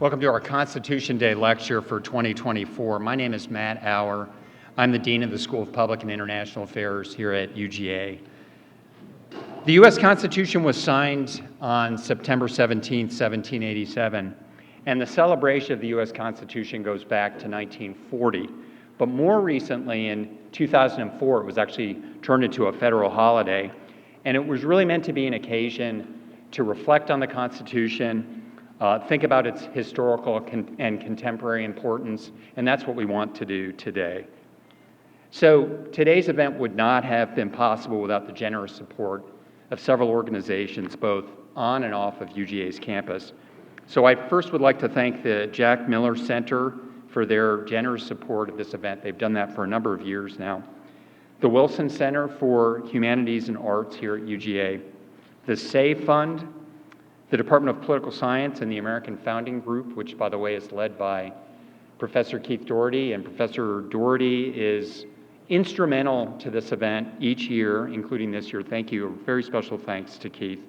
Welcome to our Constitution Day lecture for 2024. My name is Matt Auer. I'm the Dean of the School of Public and International Affairs here at UGA. The U.S. Constitution was signed on September 17, 1787, and the celebration of the U.S. Constitution goes back to 1940. But more recently, in 2004, it was actually turned into a federal holiday, and it was really meant to be an occasion to reflect on the Constitution, think about its historical and contemporary importance, and that's what we want to do today. So today's event would not have been possible without the generous support of several organizations, both on and off of UGA's campus. So I first would like to thank the Jack Miller Center for their generous support of this event. They've done that for a number of years now. The Wilson Center for Humanities and Arts here at UGA, the SAVE Fund, the Department of Political Science and the American Founding Group, which, by the way, is led by Professor Keith Doherty, and Professor Doherty is instrumental to this event each year, including this year. Thank you. A very special thanks to Keith.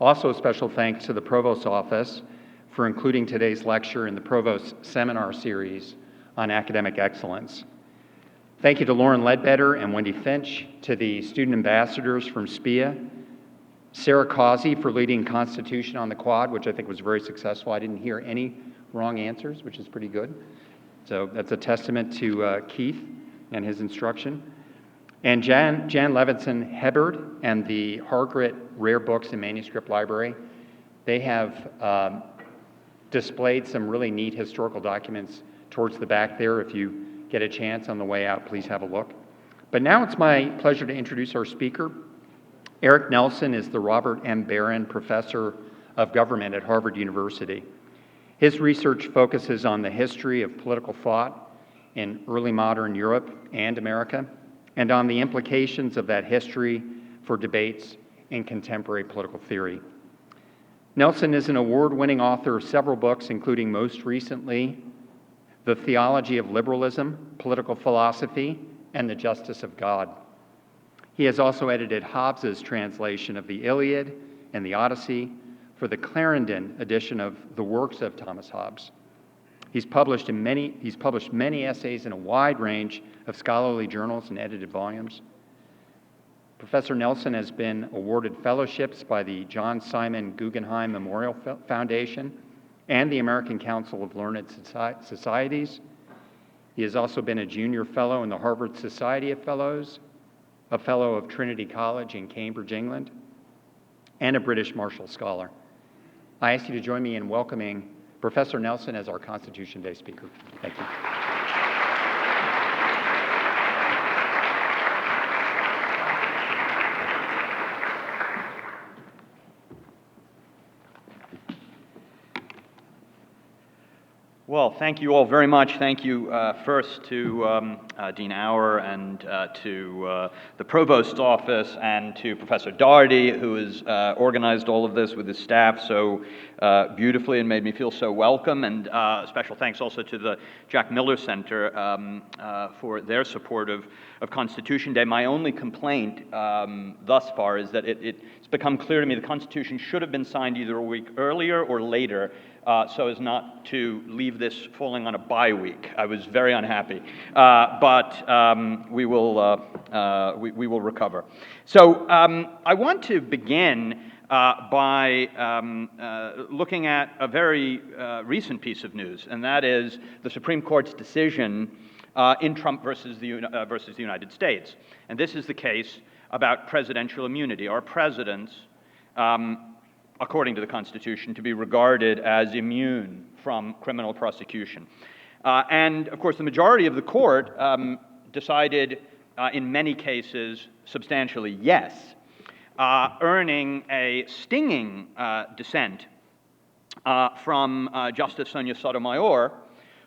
Also, a special thanks to the Provost's Office for including today's lecture in the Provost Seminar Series on Academic Excellence. Thank you to Lauren Ledbetter and Wendy Finch, to the student ambassadors from SPIA, Sarah Causey for leading Constitution on the Quad, which I think was very successful. I didn't hear any wrong answers, which is pretty good. So that's a testament to Keith and his instruction. And Jan Levinson Hebard and the Hargret Rare Books and Manuscript Library. They have displayed some really neat historical documents towards the back there. If you get a chance on the way out, please have a look. But now it's my pleasure to introduce our speaker. Eric Nelson is the Robert M. Beren Professor of Government at Harvard University. His research focuses on the history of political thought in early modern Europe and America, and on the implications of that history for debates in contemporary political theory. Nelson is an award-winning author of several books, including most recently, The Theology of Liberalism, Political Philosophy, and the Justice of God. He has also edited Hobbes's translation of the Iliad and the Odyssey for the Clarendon edition of the works of Thomas Hobbes. He's published many essays in a wide range of scholarly journals and edited volumes. Professor Nelson has been awarded fellowships by the John Simon Guggenheim Memorial Foundation and the American Council of Learned Societies. He has also been a junior fellow in the Harvard Society of Fellows, a fellow of Trinity College in Cambridge, England, and a British Marshall Scholar. I ask you to join me in welcoming Professor Nelson as our Constitution Day speaker. Thank you. Well, thank you all very much. Thank you first to Dean Auer and to the Provost's Office and to Professor Doherty, who has organized all of this with his staff so beautifully and made me feel so welcome. And special thanks also to the Jack Miller Center for their support of Constitution Day. My only complaint thus far is that it's become clear to me the Constitution should have been signed either a week earlier or later, so as not to leave this falling on a bye week. I was very unhappy, but we will recover. So I want to begin by looking at a very recent piece of news, and that is the Supreme Court's decision in Trump versus the United States. And this is the case about presidential immunity. Our presidents, according to the Constitution, to be regarded as immune from criminal prosecution. And, of course, the majority of the court decided, in many cases, substantially yes, earning a stinging dissent from Justice Sonia Sotomayor,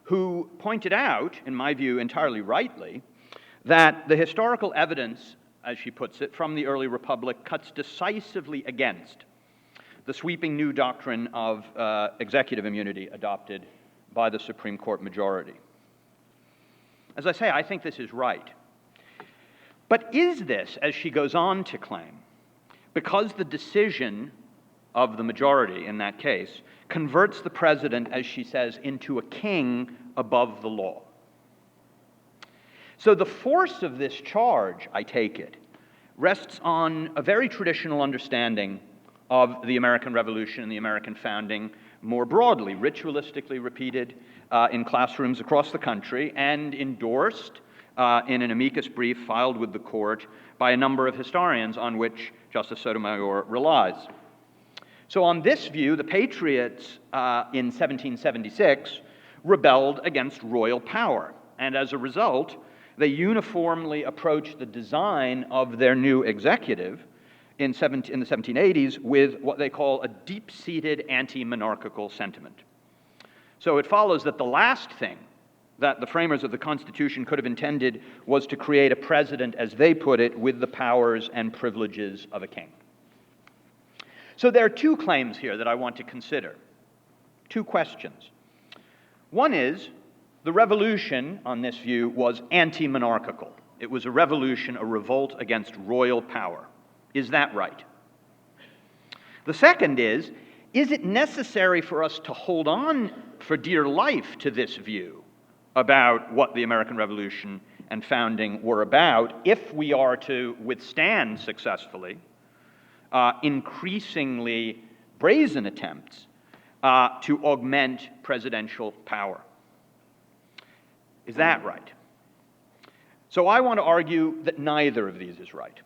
who pointed out, in my view entirely rightly, that the historical evidence, as she puts it, from the early republic cuts decisively against the sweeping new doctrine of executive immunity adopted by the Supreme Court majority. As I say, I think this is right. But is this, as she goes on to claim, because the decision of the majority in that case, converts the president, as she says, into a king above the law. So the force of this charge, I take it, rests on a very traditional understanding of the American Revolution and the American founding more broadly, ritualistically repeated in classrooms across the country and endorsed in an amicus brief filed with the court by a number of historians on which Justice Sotomayor relies. So on this view, the Patriots in 1776 rebelled against royal power, and as a result, they uniformly approached the design of their new executive in the 1780s with what they call a deep-seated anti-monarchical sentiment. So it follows that the last thing that the framers of the Constitution could have intended was to create a president, as they put it, with the powers and privileges of a king. So there are two claims here that I want to consider, two questions. One is, the revolution, on this view, was anti-monarchical. It was a revolution, a revolt against royal power. Is that right? The second is it necessary for us to hold on for dear life to this view about what the American Revolution and founding were about if we are to withstand successfully increasingly brazen attempts to augment presidential power? Is that right? So I want to argue that neither of these is right.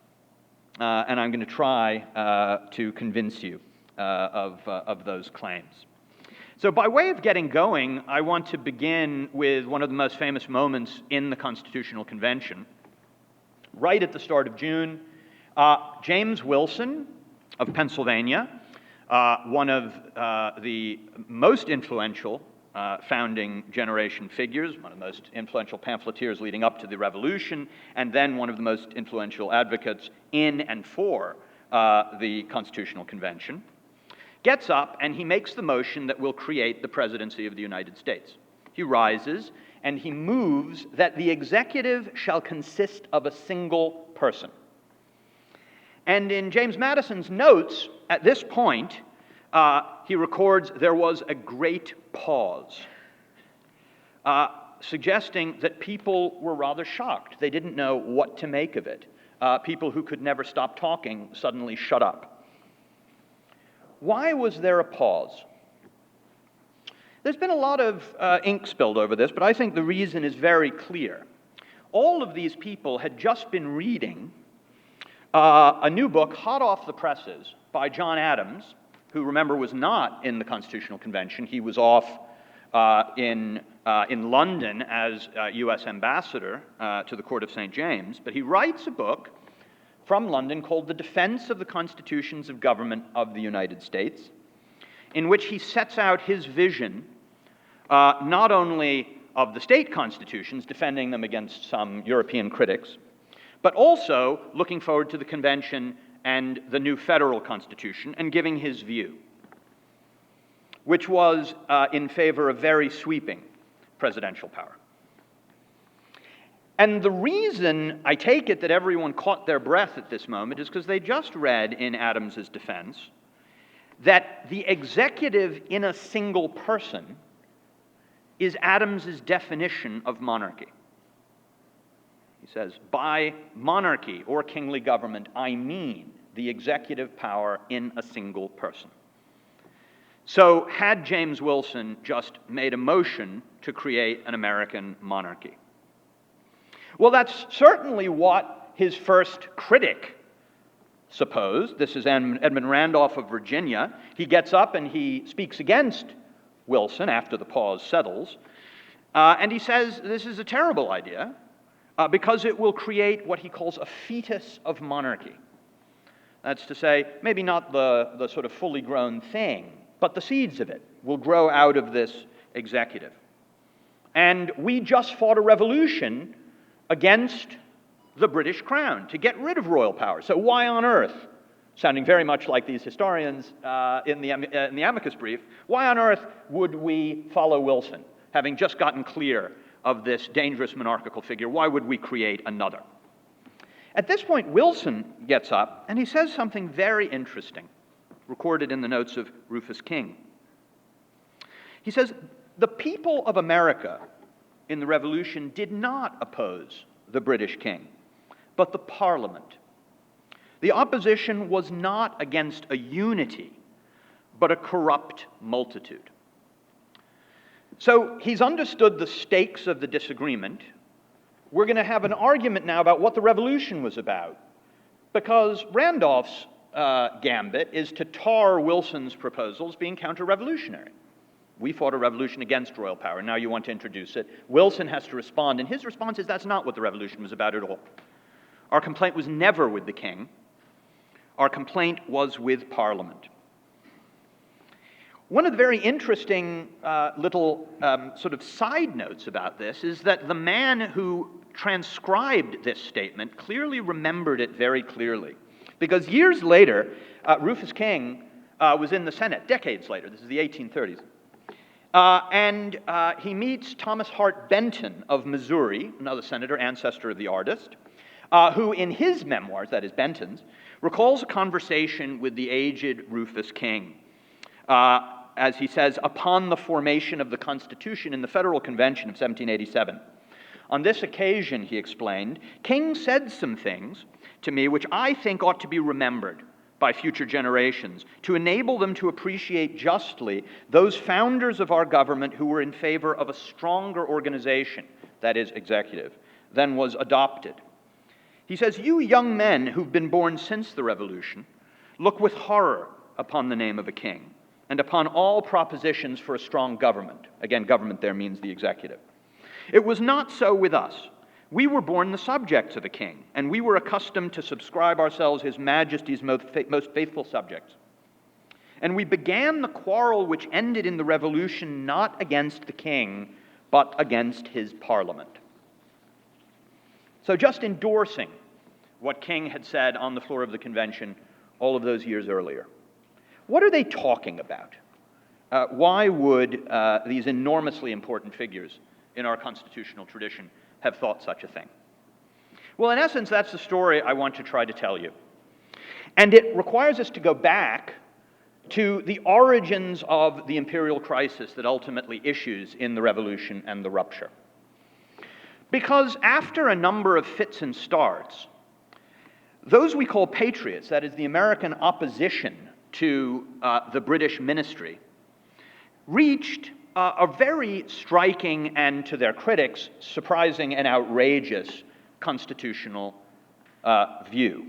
And I'm going to try to convince you of those claims. So by way of getting going, I want to begin with one of the most famous moments in the Constitutional Convention. Right at the start of June, James Wilson of Pennsylvania, one of the most influential founding generation figures, one of the most influential pamphleteers leading up to the Revolution, and then one of the most influential advocates in and for the Constitutional Convention, gets up and he makes the motion that will create the presidency of the United States. He rises and he moves that the executive shall consist of a single person. And in James Madison's notes, at this point, he records there was a great pause, suggesting that people were rather shocked. They didn't know what to make of it. People who could never stop talking suddenly shut up. Why was there a pause? There's been a lot of ink spilled over this, but I think the reason is very clear. All of these people had just been reading a new book, hot off the presses, by John Adams, who, remember, was not in the Constitutional Convention. He was off in London as U.S. ambassador to the Court of St. James, but he writes a book from London called The Defense of the Constitutions of Government of the United States, in which he sets out his vision not only of the state constitutions, defending them against some European critics, but also looking forward to the convention and the new federal constitution and giving his view, which was in favor of very sweeping presidential power. And the reason, I take it, that everyone caught their breath at this moment is because they just read in Adams's defense that the executive in a single person is Adams's definition of monarchy. He says, by monarchy or kingly government, I mean the executive power in a single person. So had James Wilson just made a motion to create an American monarchy? Well, that's certainly what his first critic supposed. This is Edmund Randolph of Virginia. He gets up and he speaks against Wilson after the pause settles, and he says this is a terrible idea because it will create what he calls a fetus of monarchy. That's to say, maybe not the sort of fully grown thing, but the seeds of it will grow out of this executive. And we just fought a revolution against the British crown to get rid of royal power. So why on earth, sounding very much like these historians in the amicus brief, why on earth would we follow Wilson, having just gotten clear of this dangerous monarchical figure? Why would we create another? At this point, Wilson gets up and he says something very interesting, recorded in the notes of Rufus King. He says, "The people of America in the Revolution did not oppose the British king, but the Parliament. The opposition was not against a unity, but a corrupt multitude." So he's understood the stakes of the disagreement. We're going to have an argument now about what the revolution was about, because Randolph's gambit is to tar Wilson's proposals being counter-revolutionary. We fought a revolution against royal power. Now you want to introduce it. Wilson has to respond, and his response is that's not what the revolution was about at all. Our complaint was never with the king. Our complaint was with Parliament. One of the very interesting little sort of side notes about this is that the man who transcribed this statement clearly remembered it very clearly. Because years later, Rufus King was in the Senate, decades later, this is the 1830s, and he meets Thomas Hart Benton of Missouri, another senator, ancestor of the artist, who in his memoirs, that is Benton's, recalls a conversation with the aged Rufus King. As he says, upon the formation of the Constitution in the Federal Convention of 1787. On this occasion, he explained, King said some things to me which I think ought to be remembered by future generations to enable them to appreciate justly those founders of our government who were in favor of a stronger organization, that is, executive, than was adopted. He says, "You young men who've been born since the Revolution look with horror upon the name of a king and upon all propositions for a strong government." Again, government there means the executive. "It was not so with us. We were born the subjects of a king, and we were accustomed to subscribe ourselves His Majesty's most faithful subjects. And we began the quarrel which ended in the Revolution not against the king, but against his Parliament." So just endorsing what King had said on the floor of the convention all of those years earlier. What are they talking about? Why would these enormously important figures in our constitutional tradition have thought such a thing? Well, in essence, that's the story I want to try to tell you. And it requires us to go back to the origins of the imperial crisis that ultimately issues in the Revolution and the rupture. Because after a number of fits and starts, those we call patriots, that is the American opposition to the British ministry, reached a very striking and, to their critics, surprising and outrageous constitutional view.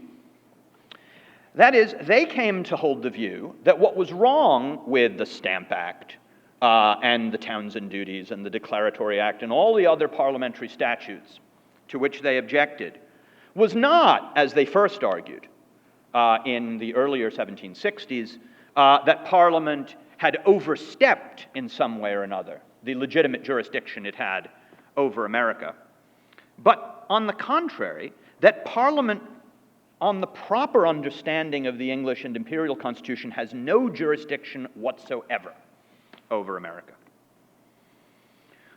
That is, they came to hold the view that what was wrong with the Stamp Act and the Townshend Duties and the Declaratory Act and all the other parliamentary statutes to which they objected was not, as they first argued in the earlier 1760s, that Parliament had overstepped in some way or another the legitimate jurisdiction it had over America. But on the contrary, that Parliament, on the proper understanding of the English and imperial constitution, has no jurisdiction whatsoever over America.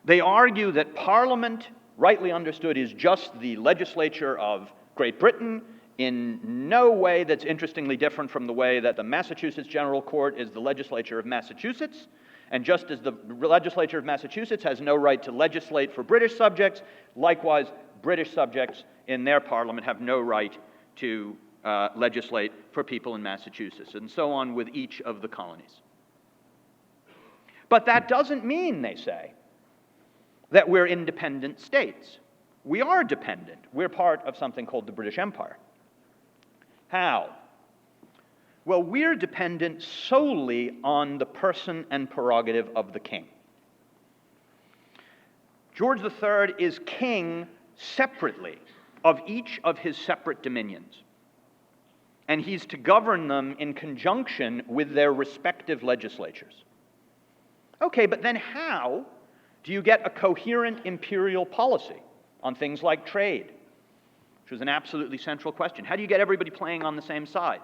They argue that Parliament, rightly understood, is just the legislature of Great Britain, in no way that's interestingly different from the way that the Massachusetts General Court is the legislature of Massachusetts, and just as the legislature of Massachusetts has no right to legislate for British subjects, likewise, British subjects in their parliament have no right to legislate for people in Massachusetts, and so on with each of the colonies. But that doesn't mean, they say, that we're independent states. We are dependent. We're part of something called the British Empire. How? Well, we're dependent solely on the person and prerogative of the king. George III is king separately of each of his separate dominions, and he's to govern them in conjunction with their respective legislatures. Okay, but then how do you get a coherent imperial policy on things like trade, which was an absolutely central question? How do you get everybody playing on the same side?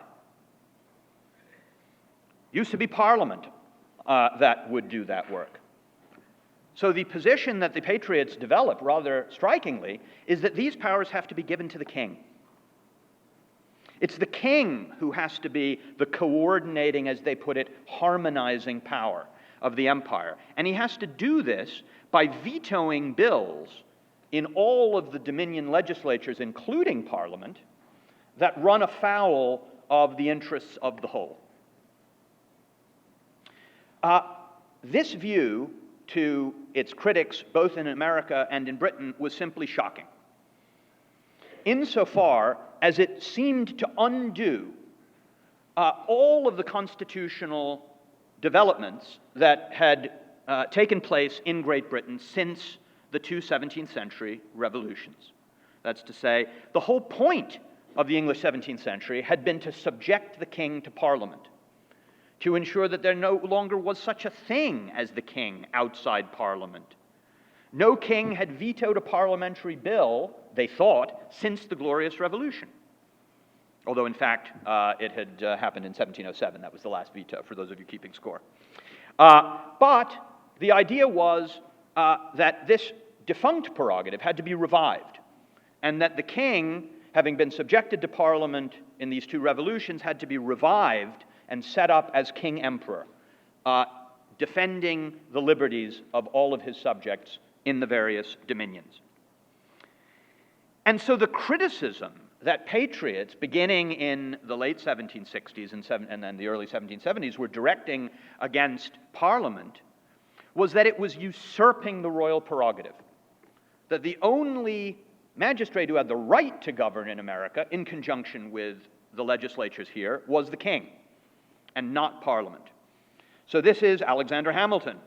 Used to be Parliament that would do that work. So the position that the Patriots develop, rather strikingly, is that these powers have to be given to the king. It's the king who has to be the coordinating, as they put it, harmonizing power of the empire. And he has to do this by vetoing bills in all of the Dominion legislatures, including Parliament, that run afoul of the interests of the whole. This view, to its critics, both in America and in Britain, was simply shocking, insofar as it seemed to undo all of the constitutional developments that had taken place in Great Britain since the two 17th century revolutions. That's to say, the whole point of the English 17th century had been to subject the king to Parliament, to ensure that there no longer was such a thing as the king outside Parliament. No king had vetoed a parliamentary bill, they thought, since the Glorious Revolution. Although, in fact, it had happened in 1707. That was the last veto, for those of you keeping score. But the idea was that this defunct prerogative had to be revived, and that the king, having been subjected to Parliament in these two revolutions, had to be revived and set up as king-emperor, defending the liberties of all of his subjects in the various dominions. And so the criticism that patriots, beginning in the late 1760s and then the early 1770s, were directing against Parliament was that it was usurping the royal prerogative, that the only magistrate who had the right to govern in America, in conjunction with the legislatures here, was the king, and not Parliament. So this is Alexander Hamilton,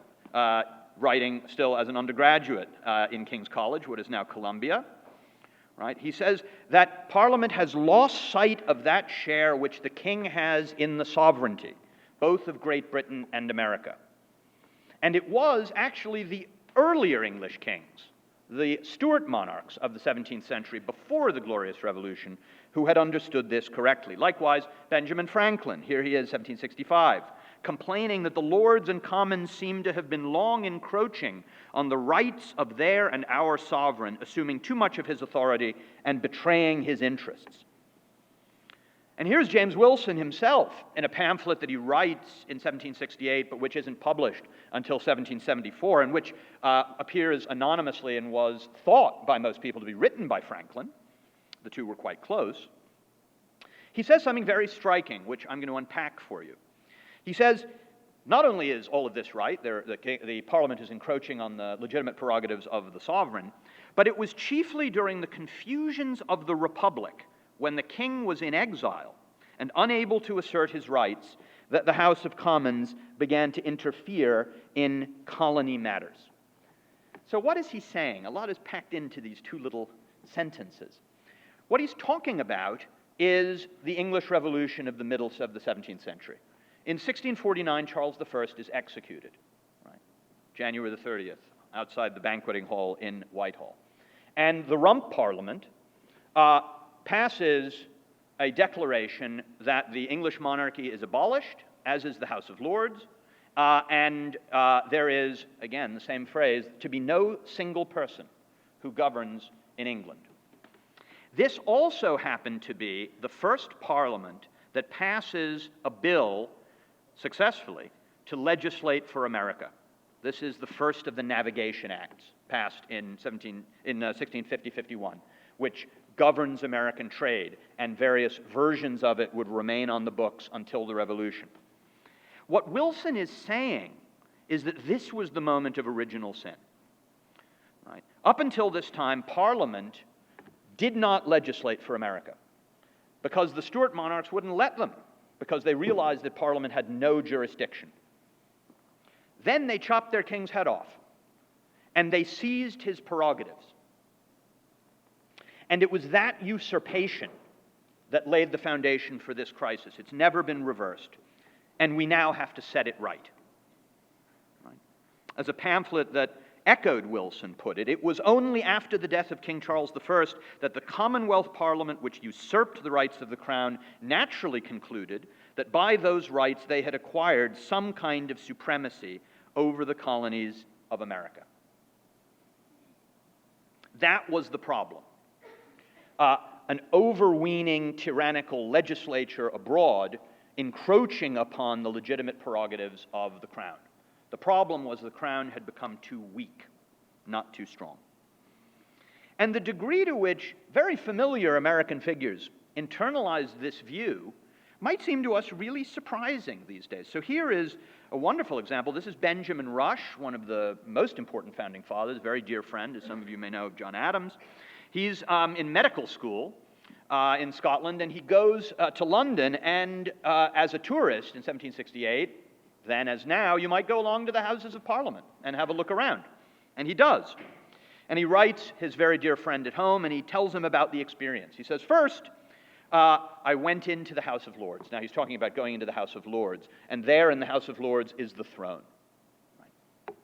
writing still as an undergraduate in King's College, what is now Columbia. Right? He says that Parliament has lost sight of that share which the king has in the sovereignty, both of Great Britain and America. And it was actually the earlier English kings, the Stuart monarchs of the 17th century, before the Glorious Revolution, who had understood this correctly. Likewise, Benjamin Franklin, here he is, 1765, complaining that the lords and commons seem to have been long encroaching on the rights of their and our sovereign, assuming too much of his authority and betraying his interests. And here's James Wilson himself in a pamphlet that he writes in 1768, but which isn't published until 1774, and which appears anonymously and was thought by most people to be written by Franklin. The two were quite close. He says something very striking, which I'm going to unpack for you. He says, not only is all of this right, the Parliament is encroaching on the legitimate prerogatives of the sovereign, but it was chiefly during the confusions of the Republic, when the king was in exile and unable to assert his rights, that the House of Commons began to interfere in colony matters. So what is he saying? A lot is packed into these two little sentences. What he's talking about is the English Revolution of the middle of the 17th century. In 1649, Charles I is executed, right? January the 30th, outside the banqueting hall in Whitehall. And the Rump Parliament passes a declaration that the English monarchy is abolished, as is the House of Lords, and there is, again, the same phrase, to be no single person who governs in England. This also happened to be the first parliament that passes a bill successfully to legislate for America. This is the first of the Navigation Acts passed in 1650-51, which governs American trade, and various versions of it would remain on the books until the Revolution. What Wilson is saying is that this was the moment of original sin. Right? Up until this time, Parliament did not legislate for America because the Stuart monarchs wouldn't let them, because they realized that Parliament had no jurisdiction. Then they chopped their king's head off, and they seized his prerogatives. And it was that usurpation that laid the foundation for this crisis. It's never been reversed, and we now have to set it right. As a pamphlet that echoed Wilson put it, it was only after the death of King Charles I that the Commonwealth Parliament, which usurped the rights of the Crown, naturally concluded that by those rights they had acquired some kind of supremacy over the colonies of America. That was the problem. an overweening tyrannical legislature abroad encroaching upon the legitimate prerogatives of the crown. The problem was the crown had become too weak, not too strong. And the degree to which very familiar American figures internalized this view might seem to us really surprising these days. So here is a wonderful example. This is Benjamin Rush, one of the most important founding fathers, very dear friend, as some of you may know, of John Adams. He's in medical school in Scotland, and he goes to London, and as a tourist in 1768, then as now, you might go along to the Houses of Parliament and have a look around. And he does. And he writes his very dear friend at home, and he tells him about the experience. He says, first, I went into the House of Lords. Now he's talking about going into the House of Lords, and there in the House of Lords is the throne. Right?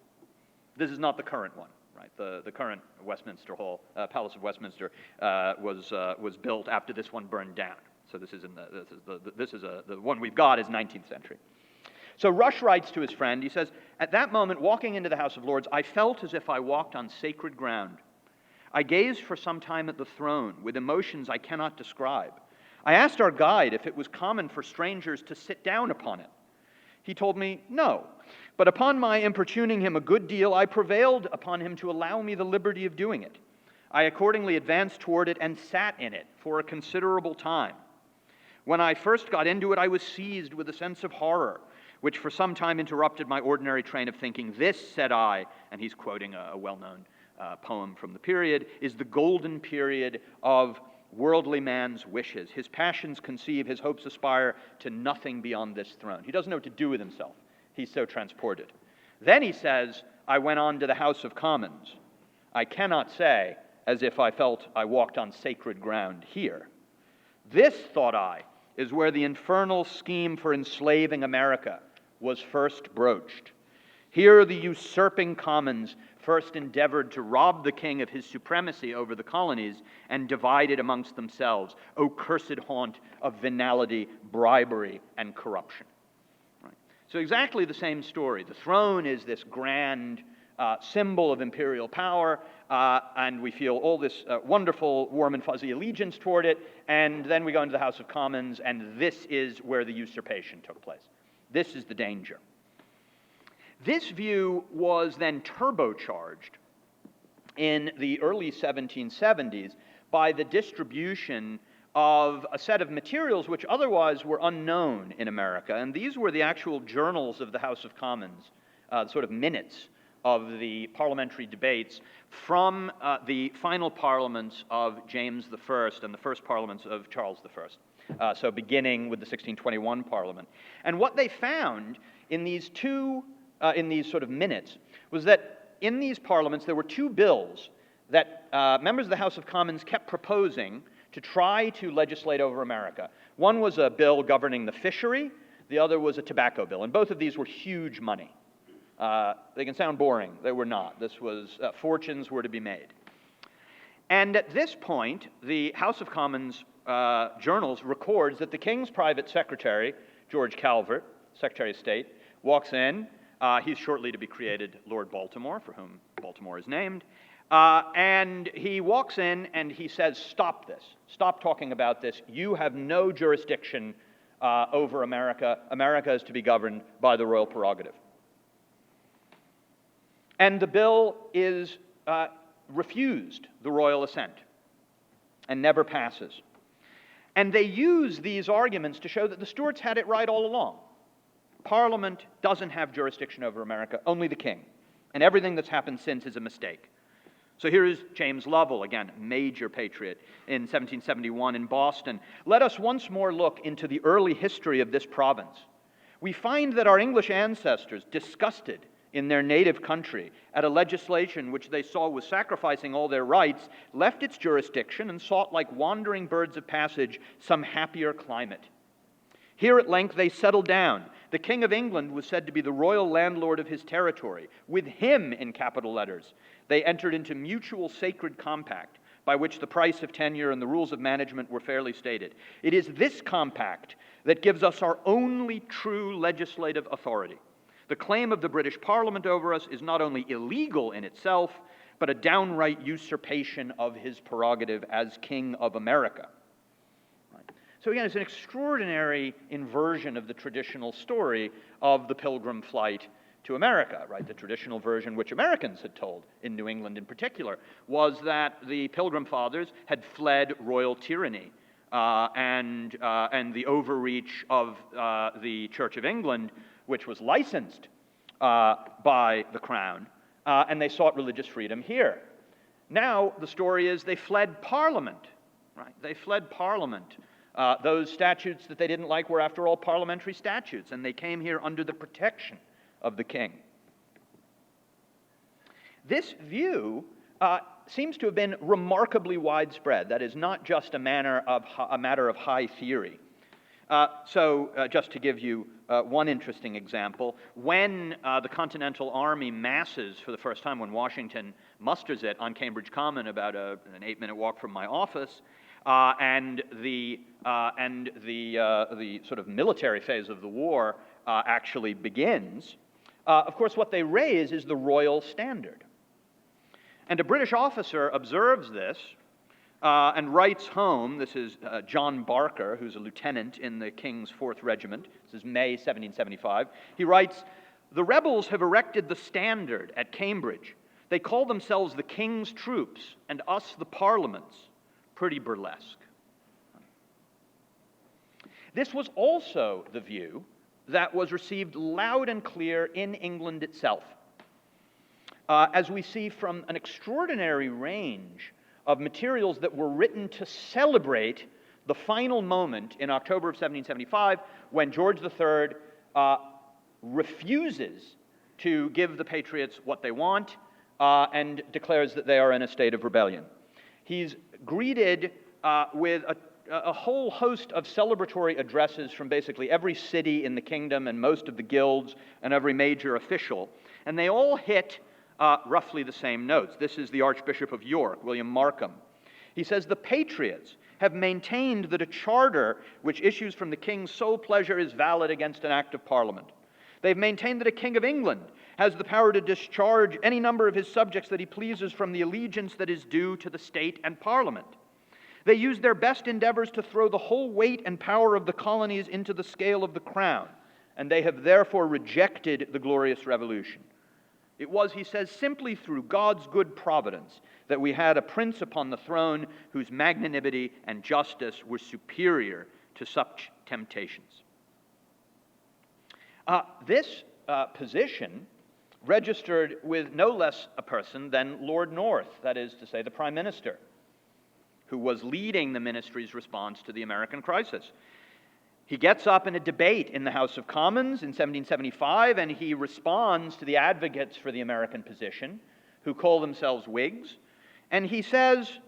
This is not the current one. Right? The current Westminster Hall, Palace of Westminster, was built after this one burned down. So this is the one we've got is 19th century. So Rush writes to his friend, he says, at that moment, walking into the House of Lords, I felt as if I walked on sacred ground. I gazed for some time at the throne with emotions I cannot describe. I asked our guide if it was common for strangers to sit down upon it. He told me, no. But upon my importuning him a good deal, I prevailed upon him to allow me the liberty of doing it. I accordingly advanced toward it and sat in it for a considerable time. When I first got into it, I was seized with a sense of horror, which for some time interrupted my ordinary train of thinking. This, said I, and he's quoting a well-known poem from the period, is the golden period of worldly man's wishes. His passions conceive, his hopes aspire to nothing beyond this throne. He doesn't know what to do with himself. He's so transported. Then he says, I went on to the House of Commons. I cannot say as if I felt I walked on sacred ground here. This, thought I, is where the infernal scheme for enslaving America was first broached. Here the usurping commons first endeavored to rob the king of his supremacy over the colonies and divide it amongst themselves, O cursed haunt of venality, bribery, and corruption. Right. So exactly the same story. The throne is this grand symbol of imperial power, and we feel all this wonderful, warm and fuzzy allegiance toward it, and then we go into the House of Commons, and this is where the usurpation took place. This is the danger. This view was then turbocharged in the early 1770s by the distribution of a set of materials which otherwise were unknown in America, and these were the actual journals of the House of Commons, sort of minutes of the parliamentary debates from the final parliaments of James I and the first parliaments of Charles I. So beginning with the 1621 Parliament. And what they found in these sort of minutes was that in these parliaments there were two bills that members of the House of Commons kept proposing to try to legislate over America. One was a bill governing the fishery, the other was a tobacco bill, and both of these were huge money. They can sound boring. They were not. This was, fortunes were to be made. And at this point, the House of Commons journals records that the King's private secretary, George Calvert, Secretary of State, walks in. He's shortly to be created Lord Baltimore, for whom Baltimore is named. And he walks in and he says, stop this. Stop talking about this. You have no jurisdiction over America. America is to be governed by the royal prerogative. And the bill is refused the royal assent and never passes. And they use these arguments to show that the Stuarts had it right all along. Parliament doesn't have jurisdiction over America, only the king. And everything that's happened since is a mistake. So here is James Lovell, again, major patriot, in 1771 in Boston. Let us once more look into the early history of this province. We find that our English ancestors, disgusted in their native country at a legislation which they saw was sacrificing all their rights, left its jurisdiction and sought, like wandering birds of passage, some happier climate. Here at length they settled down. The King of England was said to be the royal landlord of his territory. With him, in capital letters, they entered into mutual sacred compact, by which the price of tenure and the rules of management were fairly stated. It is this compact that gives us our only true legislative authority. The claim of the British Parliament over us is not only illegal in itself, but a downright usurpation of his prerogative as King of America. Right? So again, it's an extraordinary inversion of the traditional story of the Pilgrim flight to America, right? The traditional version, which Americans had told, in New England in particular, was that the Pilgrim Fathers had fled royal tyranny and the overreach of the Church of England, which was licensed by the Crown, and they sought religious freedom here. Now, the story is they fled Parliament, right? They fled Parliament. Those statutes that they didn't like were, after all, parliamentary statutes, and they came here under the protection of the king. This view seems to have been remarkably widespread. That is not just a matter of high theory. Just to give you one interesting example, when the Continental Army masses for the first time, when Washington musters it on Cambridge Common, about an 8-minute walk from my office, and the sort of military phase of the war actually begins, of course, what they raise is the royal standard. And a British officer observes this and writes home. This is John Barker, who's a lieutenant in the King's 4th Regiment. This is May 1775. He writes, "The rebels have erected the standard at Cambridge. They call themselves the King's troops, and us the Parliament's. Pretty burlesque." This was also the view that was received loud and clear in England itself, as we see from an extraordinary range of materials that were written to celebrate the final moment in October of 1775 when George III refuses to give the Patriots what they want and declares that they are in a state of rebellion. He's greeted with a whole host of celebratory addresses from basically every city in the kingdom and most of the guilds and every major official, and they all hit roughly the same notes. This is the Archbishop of York, William Markham. He says, "The Patriots have maintained that a charter which issues from the King's sole pleasure is valid against an act of Parliament. They've maintained that a King of England has the power to discharge any number of his subjects that he pleases from the allegiance that is due to the state and Parliament. They use their best endeavors to throw the whole weight and power of the colonies into the scale of the crown, and they have therefore rejected the glorious revolution. It was," he says, "simply through God's good providence that we had a prince upon the throne whose magnanimity and justice were superior to such temptations." This position registered with no less a person than Lord North, that is to say, the Prime Minister, who was leading the ministry's response to the American crisis. He gets up in a debate in the House of Commons in 1775, and he responds to the advocates for the American position, who call themselves Whigs, and he says,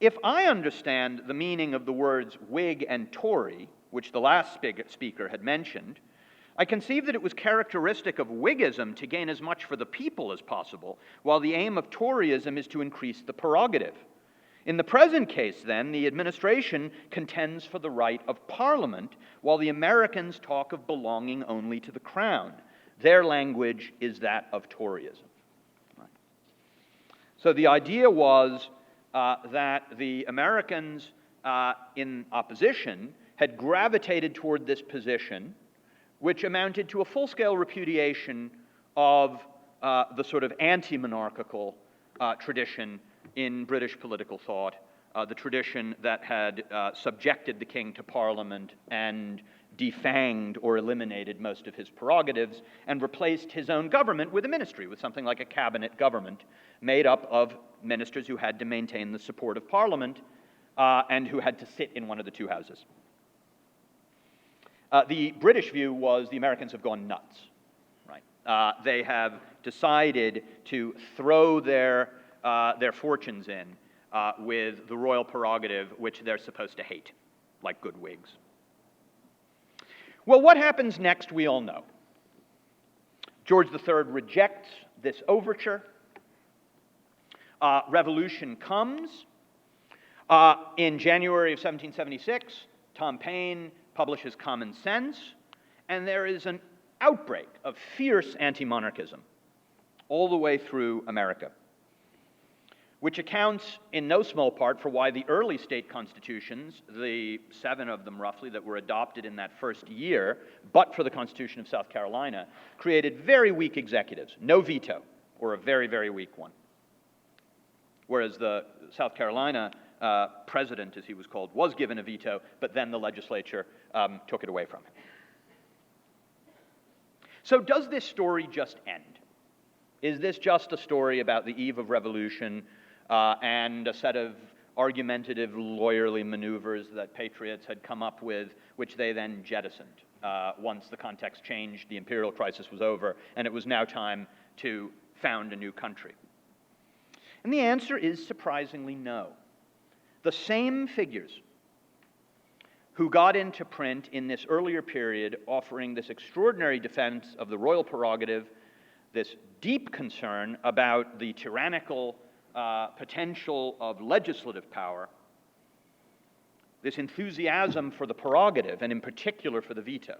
"If I understand the meaning of the words Whig and Tory, which the last speaker had mentioned, I conceive that it was characteristic of Whiggism to gain as much for the people as possible, while the aim of Toryism is to increase the prerogative. In the present case, then, the administration contends for the right of Parliament, while the Americans talk of belonging only to the Crown. Their language is that of Toryism." Right. So the idea was that the Americans in opposition had gravitated toward this position, which amounted to a full-scale repudiation of the sort of anti-monarchical tradition in British political thought, the tradition that had subjected the king to Parliament and defanged or eliminated most of his prerogatives and replaced his own government with a ministry, with something like a cabinet government made up of ministers who had to maintain the support of Parliament and who had to sit in one of the two houses. The British view was the Americans have gone nuts. Right? They have decided to throw their fortunes in with the royal prerogative, which they're supposed to hate, like good Whigs. Well, what happens next, we all know. George III rejects this overture. Revolution comes. In January of 1776, Tom Paine publishes Common Sense, and there is an outbreak of fierce anti-monarchism all the way through America. which accounts in no small part for why the early state constitutions, the 7 of them roughly that were adopted in that first year, but for the Constitution of South Carolina, created very weak executives, no veto, or a very, very weak one. Whereas the South Carolina president, as he was called, was given a veto, but then the legislature took it away from him. So does this story just end? Is this just a story about the eve of revolution and a set of argumentative, lawyerly maneuvers that patriots had come up with, which they then jettisoned once the context changed, the imperial crisis was over, and it was now time to found a new country? And the answer is surprisingly no. The same figures who got into print in this earlier period, offering this extraordinary defense of the royal prerogative, this deep concern about the tyrannical potential of legislative power, this enthusiasm for the prerogative, and in particular for the veto,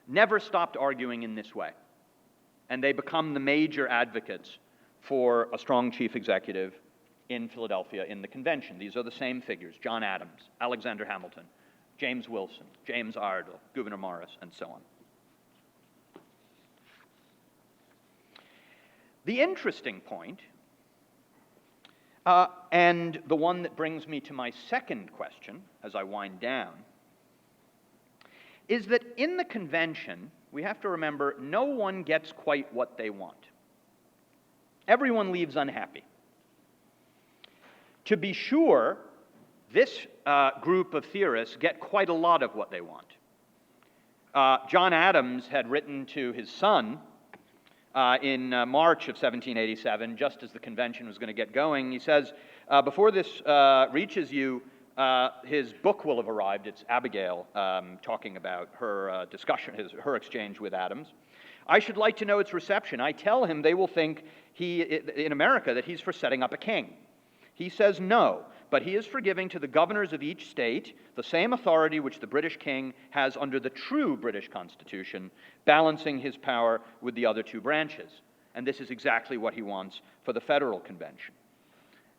never stopped arguing in this way. And they become the major advocates for a strong chief executive in Philadelphia in the convention. These are the same figures: John Adams, Alexander Hamilton, James Wilson, James Iredell, Gouverneur Morris, and so on. The interesting point, and the one that brings me to my second question as I wind down, is that in the convention, we have to remember, no one gets quite what they want. Everyone leaves unhappy. To be sure, this group of theorists get quite a lot of what they want. John Adams had written to his son in March of 1787, just as the convention was going to get going. He says, before this reaches you, his book will have arrived. It's Abigail talking about her discussion, her exchange with Adams. I should like to know its reception. I tell him they will think in America that he's for setting up a king. He says no, but he is for giving to the governors of each state the same authority which the British king has under the true British Constitution, balancing his power with the other two branches. And this is exactly what he wants for the federal convention.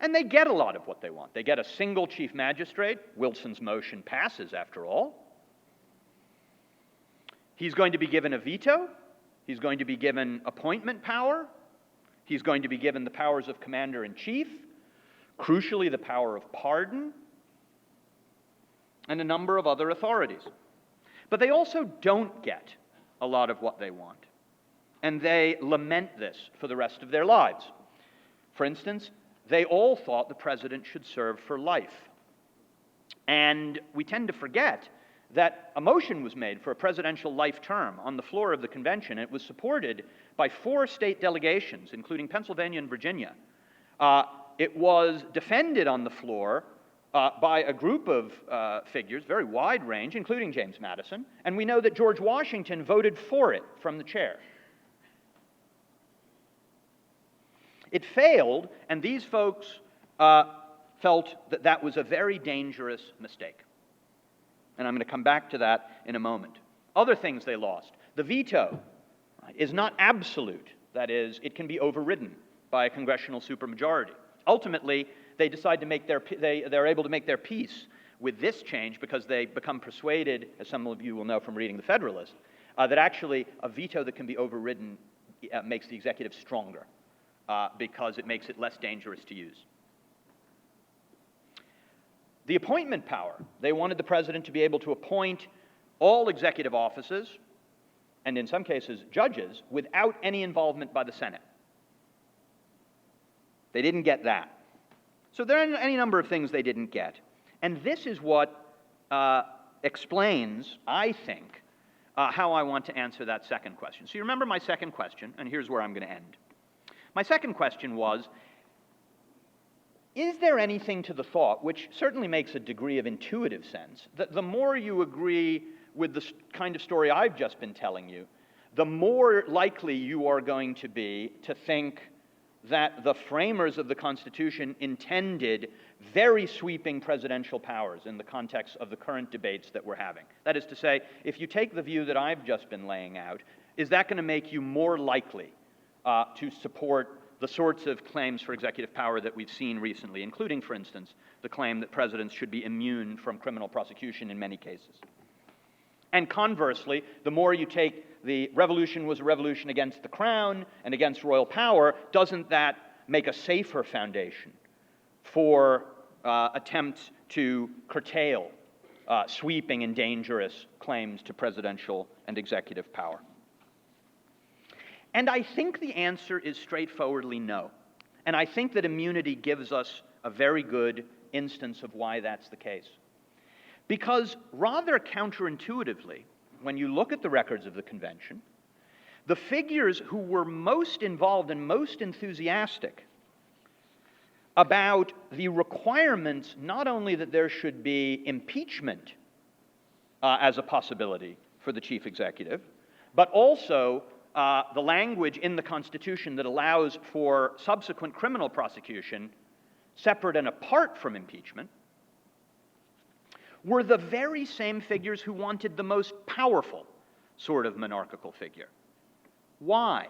And they get a lot of what they want. They get a single chief magistrate. Wilson's motion passes, after all. He's going to be given a veto. He's going to be given appointment power. He's going to be given the powers of commander-in-chief, crucially the power of pardon, and a number of other authorities. But they also don't get a lot of what they want, and they lament this for the rest of their lives. For instance, they all thought the president should serve for life. And we tend to forget that a motion was made for a presidential life term on the floor of the convention. It was supported by 4 state delegations, including Pennsylvania and Virginia. It was defended on the floor by a group of figures, very wide range, including James Madison, and we know that George Washington voted for it from the chair. It failed, and these folks felt that that was a very dangerous mistake. And I'm going to come back to that in a moment. Other things they lost. The veto is not absolute. That is, it can be overridden by a congressional supermajority. Ultimately, they decide to make they're able to make their peace with this change because they become persuaded, as some of you will know from reading The Federalist, that actually a veto that can be overridden makes the executive stronger because it makes it less dangerous to use. The appointment power. They wanted the president to be able to appoint all executive offices, and in some cases judges, without any involvement by the Senate. They didn't get that. So there are any number of things they didn't get. And this is what explains, I think, how I want to answer that second question. So you remember my second question, and here's where I'm going to end. My second question was, is there anything to the thought, which certainly makes a degree of intuitive sense, that the more you agree with the kind of story I've just been telling you, the more likely you are going to be to think that the framers of the Constitution intended very sweeping presidential powers in the context of the current debates that we're having? That is to say, if you take the view that I've just been laying out, is that going to make you more likely to support the sorts of claims for executive power that we've seen recently, including, for instance, the claim that presidents should be immune from criminal prosecution in many cases. And conversely, the more you take the revolution was a revolution against the crown and against royal power, doesn't that make a safer foundation for attempts to curtail sweeping and dangerous claims to presidential and executive power? And I think the answer is straightforwardly no. And I think that immunity gives us a very good instance of why that's the case. Because rather counterintuitively, when you look at the records of the convention, the figures who were most involved and most enthusiastic about the requirements not only that there should be impeachment as a possibility for the chief executive, but also the language in the Constitution that allows for subsequent criminal prosecution separate and apart from impeachment, were the very same figures who wanted the most powerful sort of monarchical figure. Why?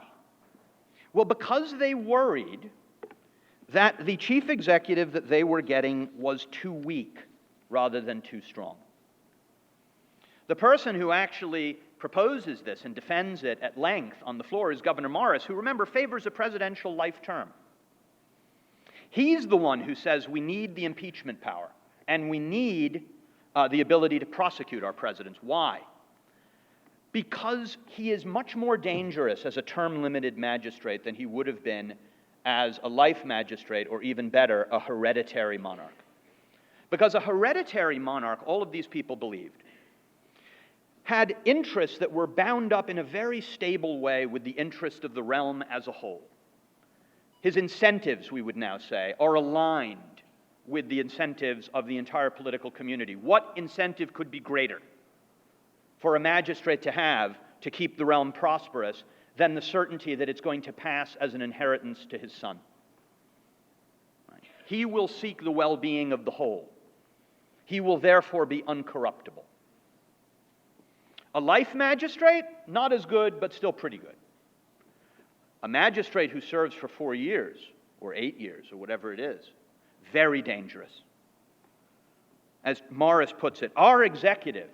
Well, because they worried that the chief executive that they were getting was too weak rather than too strong. The person who actually proposes this and defends it at length on the floor is Gouverneur Morris, who, remember, favors a presidential life term. He's the one who says we need the impeachment power and we need the ability to prosecute our presidents. Why? Because he is much more dangerous as a term-limited magistrate than he would have been as a life magistrate, or even better, a hereditary monarch. Because a hereditary monarch, all of these people believed, had interests that were bound up in a very stable way with the interest of the realm as a whole. His incentives, we would now say, are aligned with the incentives of the entire political community. What incentive could be greater for a magistrate to have to keep the realm prosperous than the certainty that it's going to pass as an inheritance to his son? Right. He will seek the well-being of the whole. He will therefore be uncorruptible. A life magistrate, not as good, but still pretty good. A magistrate who serves for 4 years, or 8 years, or whatever it is, very dangerous. As Morris puts it, our executive,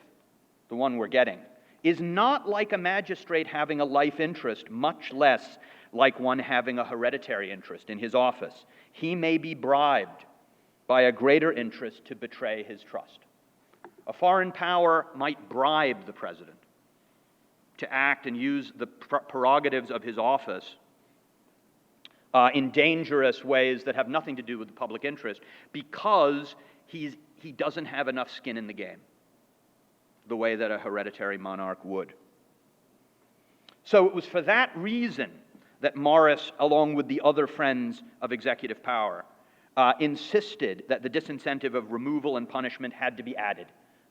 the one we're getting, is not like a magistrate having a life interest, much less like one having a hereditary interest in his office. He may be bribed by a greater interest to betray his trust. A foreign power might bribe the president to act and use the prerogatives of his office in dangerous ways that have nothing to do with the public interest because he doesn't have enough skin in the game, the way that a hereditary monarch would. So it was for that reason that Morris, along with the other friends of executive power, insisted that the disincentive of removal and punishment had to be added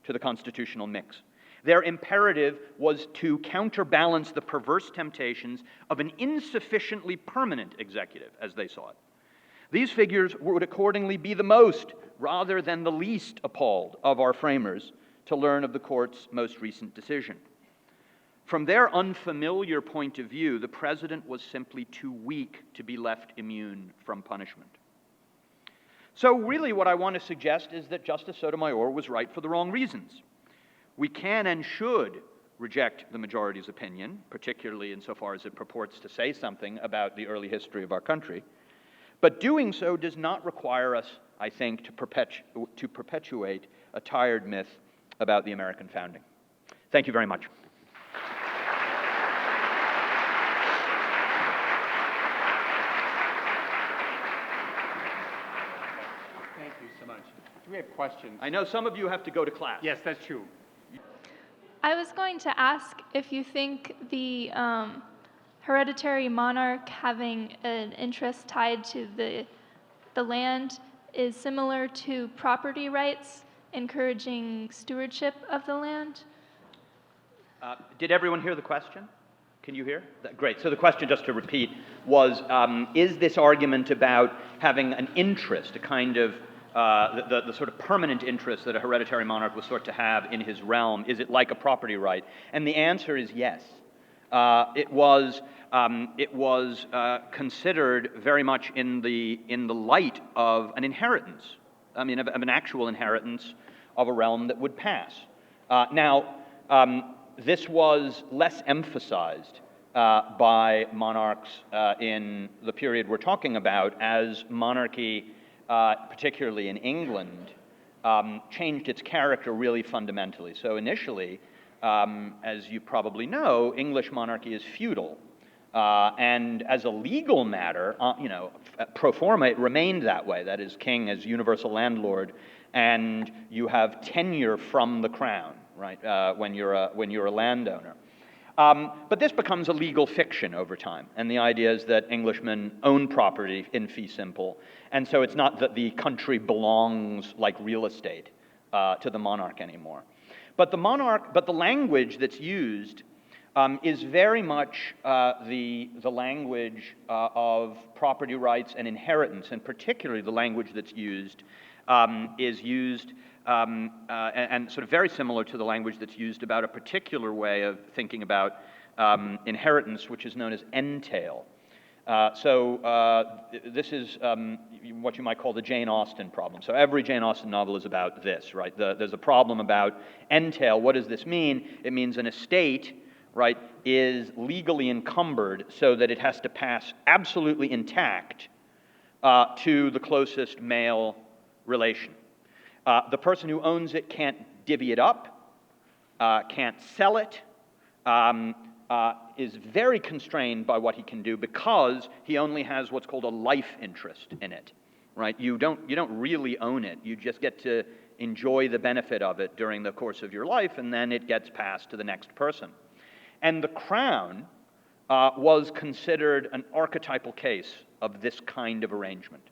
to the constitutional mix. Their imperative was to counterbalance the perverse temptations of an insufficiently permanent executive, as they saw it. These figures would accordingly be the most, rather than the least, appalled of our framers to learn of the court's most recent decision. From their unfamiliar point of view, the president was simply too weak to be left immune from punishment. So really what I want to suggest is that Justice Sotomayor was right for the wrong reasons. We can and should reject the majority's opinion, particularly insofar as it purports to say something about the early history of our country. But doing so does not require us, I think, to perpetuate a tired myth about the American founding. Thank you very much. Thank you so much. Do we have questions? I know some of you have to go to class. Yes, that's true. I was going to ask if you think the hereditary monarch having an interest tied to the land is similar to property rights, encouraging stewardship of the land? Did everyone hear the question? Can you hear? Great. So the question, just to repeat, was, is this argument about having an interest, a kind of the sort of permanent interest that a hereditary monarch was thought to have in his realm, is it like a property right? And the answer is yes. it was considered very much in the light of an inheritance. I mean, of an actual inheritance of a realm that would pass. This was less emphasized by monarchs in the period we're talking about, as monarchy, particularly in England, changed its character really fundamentally. So initially, as you probably know, English monarchy is feudal. And as a legal matter, pro forma, it remained that way. That is, king as universal landlord, and you have tenure from the crown, right? When you're a landowner. But this becomes a legal fiction over time, and the idea is that Englishmen own property in fee simple, and so it's not that the country belongs like real estate to the monarch anymore. But the language that's used is very much the language of property rights and inheritance, and particularly the language that's used is used and sort of very similar to the language that's used about a particular way of thinking about inheritance, which is known as entail. This is what you might call the Jane Austen problem. So every Jane Austen novel is about this, right? There's a problem about entail. What does this mean? It means an estate, right, is legally encumbered so that it has to pass absolutely intact to the closest male relation. The person who owns it can't divvy it up, can't sell it, is very constrained by what he can do because he only has what's called a life interest in it, right? You don't really own it. You just get to enjoy the benefit of it during the course of your life, and then it gets passed to the next person. And the crown was considered an archetypal case of this kind of arrangement,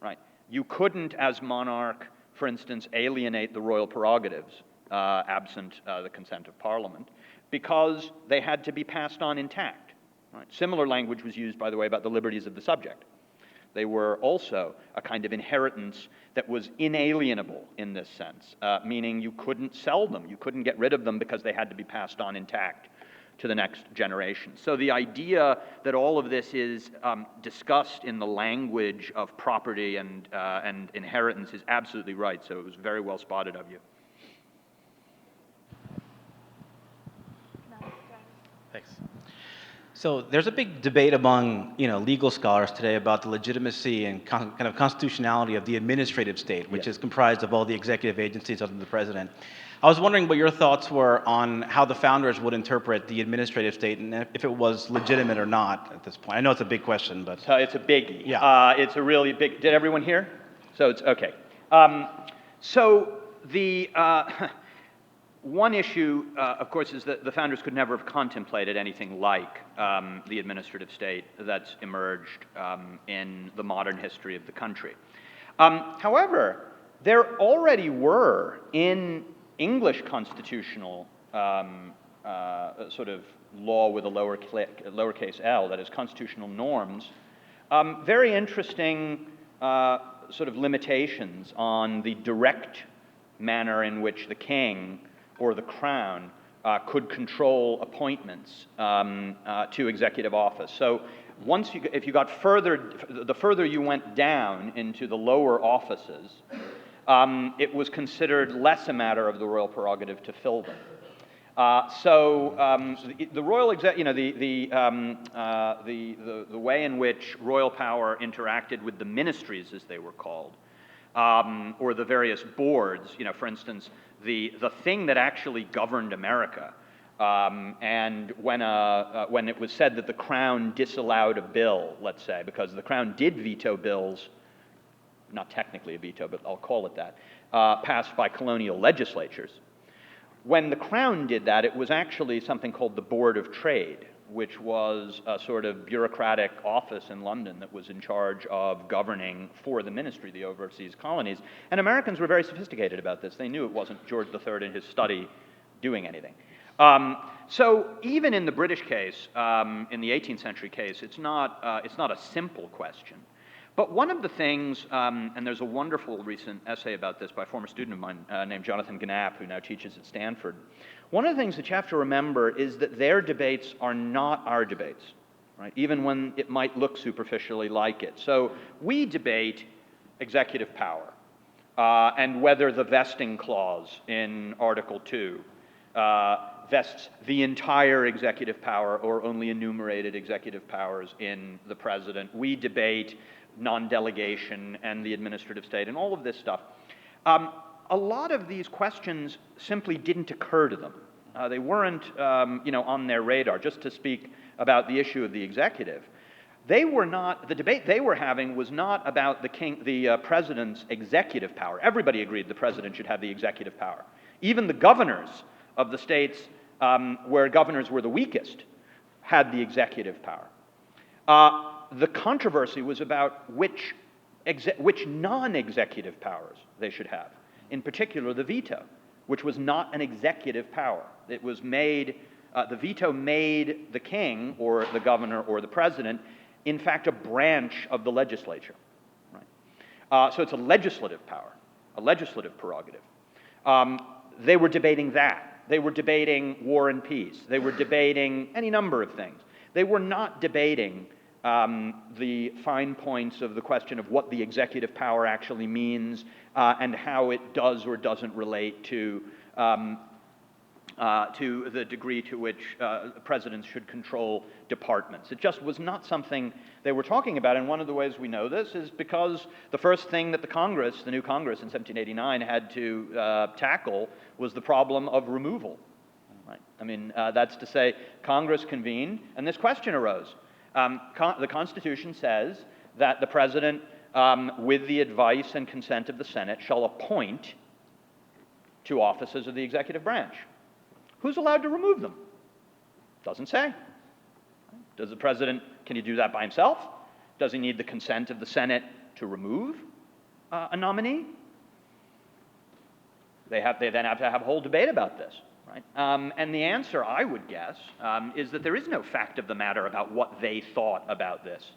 right? You couldn't, as monarch, for instance, alienate the royal prerogatives absent the consent of Parliament, because they had to be passed on intact. Right? Similar language was used, by the way, about the liberties of the subject. They were also a kind of inheritance that was inalienable in this sense, meaning you couldn't sell them, you couldn't get rid of them because they had to be passed on intact to the next generation. So the idea that all of this is discussed in the language of property and inheritance is absolutely right, so it was very well spotted of you. Thanks. So there's a big debate among legal scholars today about the legitimacy and kind of constitutionality of the administrative state, which is comprised of all the executive agencies other than the president. I was wondering what your thoughts were on how the founders would interpret the administrative state and if it was legitimate or not at this point. I know it's a big question, but it's a biggie. Yeah. It's a really big. Did everyone hear? So it's okay. So the one issue, of course, is that the founders could never have contemplated anything like the administrative state that's emerged in the modern history of the country. However, there already were in English constitutional sort of law with a lowercase l, that is constitutional norms, very interesting sort of limitations on the direct manner in which the king or the crown could control appointments to executive office. So if you got the further you went down into the lower offices, it was considered less a matter of the royal prerogative to fill them. The royal the way in which royal power interacted with the ministries, as they were called, or the various boards, for instance, the thing that actually governed America, and when it was said that the crown disallowed a bill, let's say, because the crown did veto bills, not technically a veto, but I'll call it that, passed by colonial legislatures. When the crown did that, it was actually something called the Board of Trade, which was a sort of bureaucratic office in London that was in charge of governing for the ministry, the overseas colonies. And Americans were very sophisticated about this. They knew it wasn't George III in his study doing anything. So even in the British case, in the 18th century case, it's not a simple question. But one of the things, and there's a wonderful recent essay about this by a former student of mine named Jonathan Gnapp, who now teaches at Stanford. One of the things that you have to remember is that their debates are not our debates, right? Even when it might look superficially like it. So we debate executive power and whether the vesting clause in Article 2 vests the entire executive power or only enumerated executive powers in the president. We debate non-delegation and the administrative state and all of this stuff. A lot of these questions simply didn't occur to them. They weren't, on their radar. Just to speak about the issue of the executive, the debate they were having was not about the president's executive power. Everybody agreed the president should have the executive power. Even the governors of the states where governors were the weakest had the executive power. The controversy was about which non-executive powers they should have. In particular, the veto, which was not an executive power. It was made, the veto made the king or the governor or the president, in fact, a branch of the legislature. Right? So it's a legislative power, a legislative prerogative. They were debating that. They were debating war and peace. They were debating any number of things. They were not debating the fine points of the question of what the executive power actually means and how it does or doesn't relate to the degree to which presidents should control departments. It just was not something they were talking about, and one of the ways we know this is because the first thing that the new Congress in 1789 had to tackle was the problem of removal. Right? I mean, that's to say, Congress convened, and this question arose. The Constitution says that the president, with the advice and consent of the Senate, shall appoint to offices of the executive branch. Who's allowed to remove them? Doesn't say. Does the president, can he do that by himself? Does he need the consent of the Senate to remove a nominee? They then have to have a whole debate about this. Right? And the answer, I would guess, is that there is no fact of the matter about what they thought about this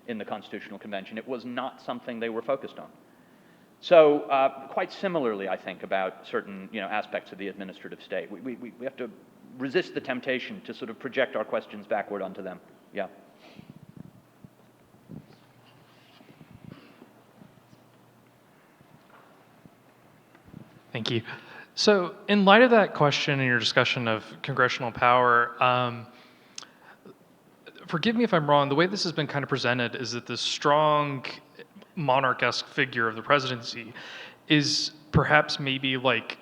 in the Constitutional Convention. It was not something they were focused on. So quite similarly, I think, about certain aspects of the administrative state. We have to resist the temptation to sort of project our questions backward onto them. Yeah. Thank you. So in light of that question and your discussion of congressional power, forgive me if I'm wrong, the way this has been kind of presented is that this strong monarch-esque figure of the presidency is perhaps maybe like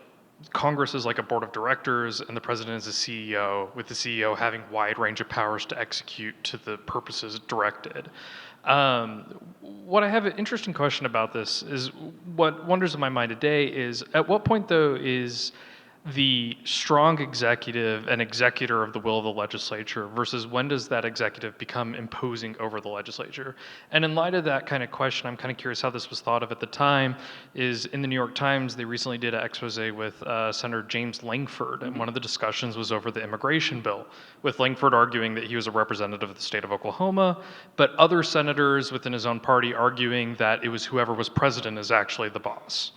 Congress is like a board of directors and the president is a CEO, with the CEO having wide range of powers to execute to the purposes directed. What I have an interesting question about this is what wonders in my mind today is at what point though is the strong executive an executor of the will of the legislature versus when does that executive become imposing over the legislature? And in light of that kind of question, I'm kind of curious how this was thought of at the time. Is in the New York Times, they recently did an expose with Senator James Langford, and one of the discussions was over the immigration bill, with Langford arguing that he was a representative of the state of Oklahoma, but other senators within his own party arguing that it was whoever was president is actually the boss.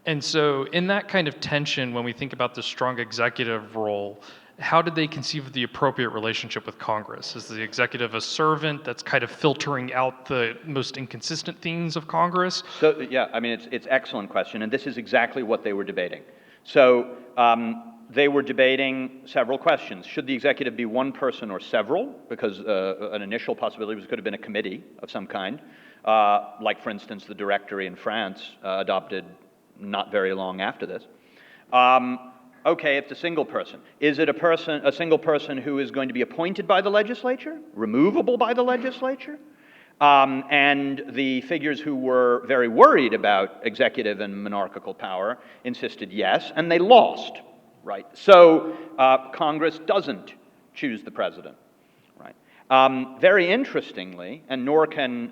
And so in that kind of tension, when we think about the strong executive role, how did they conceive of the appropriate relationship with Congress? Is the executive a servant that's kind of filtering out the most inconsistent things of Congress? So, yeah, I mean, it's an excellent question, and this is exactly what they were debating. So they were debating several questions. Should the executive be one person or several? Because an initial possibility could have been a committee of some kind, like, for instance, the Directory in France adopted not very long after this. Okay, it's a single person. Is it a single person who is going to be appointed by the legislature, removable by the legislature? And the figures who were very worried about executive and monarchical power insisted yes, and they lost, right? So Congress doesn't choose the president. Very interestingly, and nor can,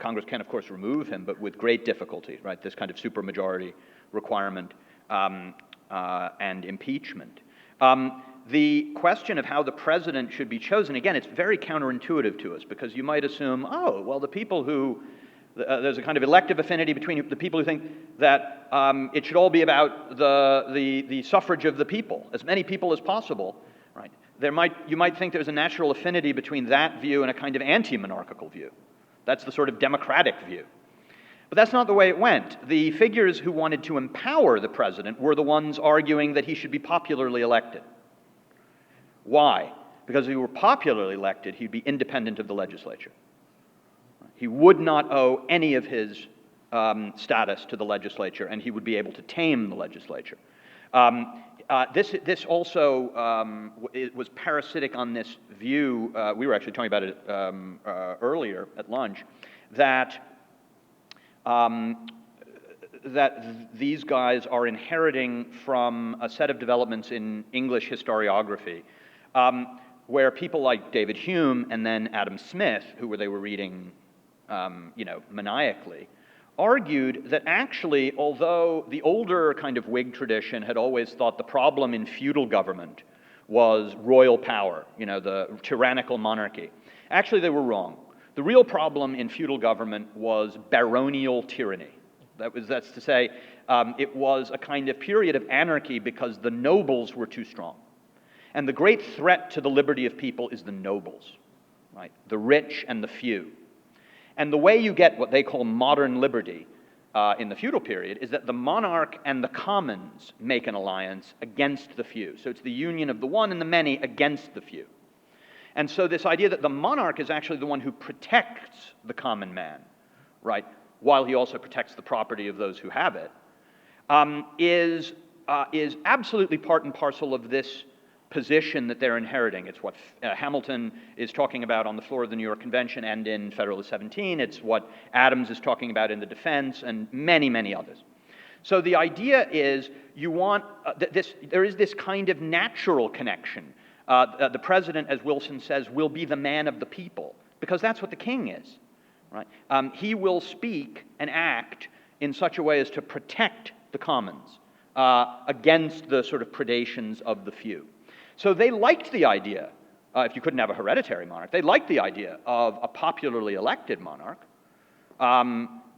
Congress can, of course, remove him, but with great difficulty, right? This kind of supermajority requirement and impeachment. The question of how the president should be chosen, again, it's very counterintuitive to us because you might assume, oh, well, the people who There's a kind of elective affinity between the people who think that it should all be about the suffrage of the people, as many people as possible, right? You might think there's a natural affinity between that view and a kind of anti-monarchical view. That's the sort of democratic view. But that's not the way it went. The figures who wanted to empower the president were the ones arguing that he should be popularly elected. Why? Because if he were popularly elected, he'd be independent of the legislature. He would not owe any of his status to the legislature, and he would be able to tame the legislature. This also it was parasitic on this view. We were actually talking about it earlier at lunch, that these guys are inheriting from a set of developments in English historiography, where people like David Hume and then Adam Smith, who they were reading maniacally, argued that actually, although the older kind of Whig tradition had always thought the problem in feudal government was royal power, the tyrannical monarchy, actually they were wrong. The real problem in feudal government was baronial tyranny. That's to say, it was a kind of period of anarchy because the nobles were too strong. And the great threat to the liberty of people is the nobles, right? The rich and the few. And the way you get what they call modern liberty in the feudal period is that the monarch and the commons make an alliance against the few. So it's the union of the one and the many against the few. And so this idea that the monarch is actually the one who protects the common man, right, while he also protects the property of those who have it, is absolutely part and parcel of this position that they're inheriting. It's what Hamilton is talking about on the floor of the New York Convention and in Federalist 17. It's what Adams is talking about in the defense, and many, many others. So the idea is you want there is this kind of natural connection. The president, as Wilson says, will be the man of the people, because that's what the king is. Right? He will speak and act in such a way as to protect the commons against the sort of predations of the few. So they liked the idea, if you couldn't have a hereditary monarch, they liked the idea of a popularly elected monarch,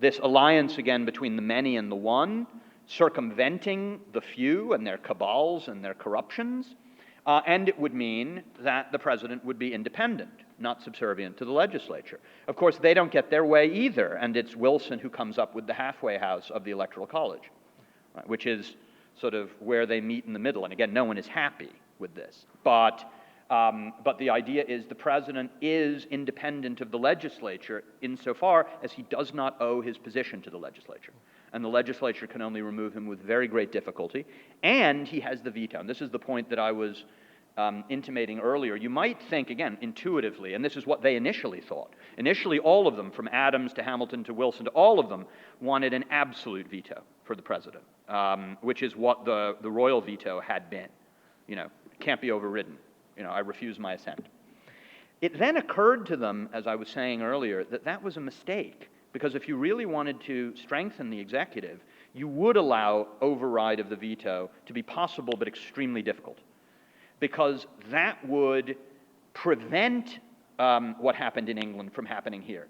this alliance again between the many and the one, circumventing the few and their cabals and their corruptions, and it would mean that the president would be independent, not subservient to the legislature. Of course, they don't get their way either, and it's Wilson who comes up with the halfway house of the Electoral College, right, which is sort of where they meet in the middle. And again, no one is happy with this. But the idea is the president is independent of the legislature insofar as he does not owe his position to the legislature. And the legislature can only remove him with very great difficulty. And he has the veto. And this is the point that I was intimating earlier. You might think, again, intuitively, and this is what they initially thought. Initially, all of them, from Adams to Hamilton to Wilson to all of them, wanted an absolute veto for the president, which is what the royal veto had been. Can't be overridden. I refuse my assent. It then occurred to them, as I was saying earlier, that that was a mistake, because if you really wanted to strengthen the executive, you would allow override of the veto to be possible but extremely difficult, because that would prevent what happened in England from happening here.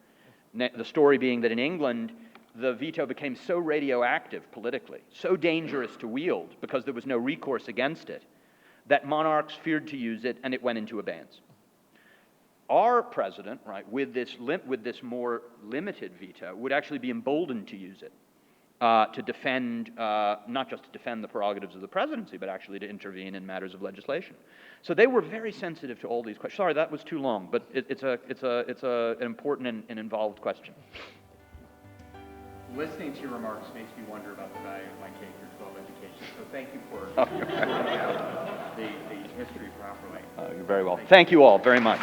The story being that in England, the veto became so radioactive politically, so dangerous to wield because there was no recourse against it, that monarchs feared to use it, and it went into abeyance. Our president, right, with this more limited veto, would actually be emboldened to use it to defend, not just to defend the prerogatives of the presidency, but actually to intervene in matters of legislation. So they were very sensitive to all these questions. Sorry, that was too long, but it's an important and involved question. Listening to your remarks makes me wonder about the value of my K-12 education. So thank you for pointing out the history properly. You're very welcome. Thank you all very much.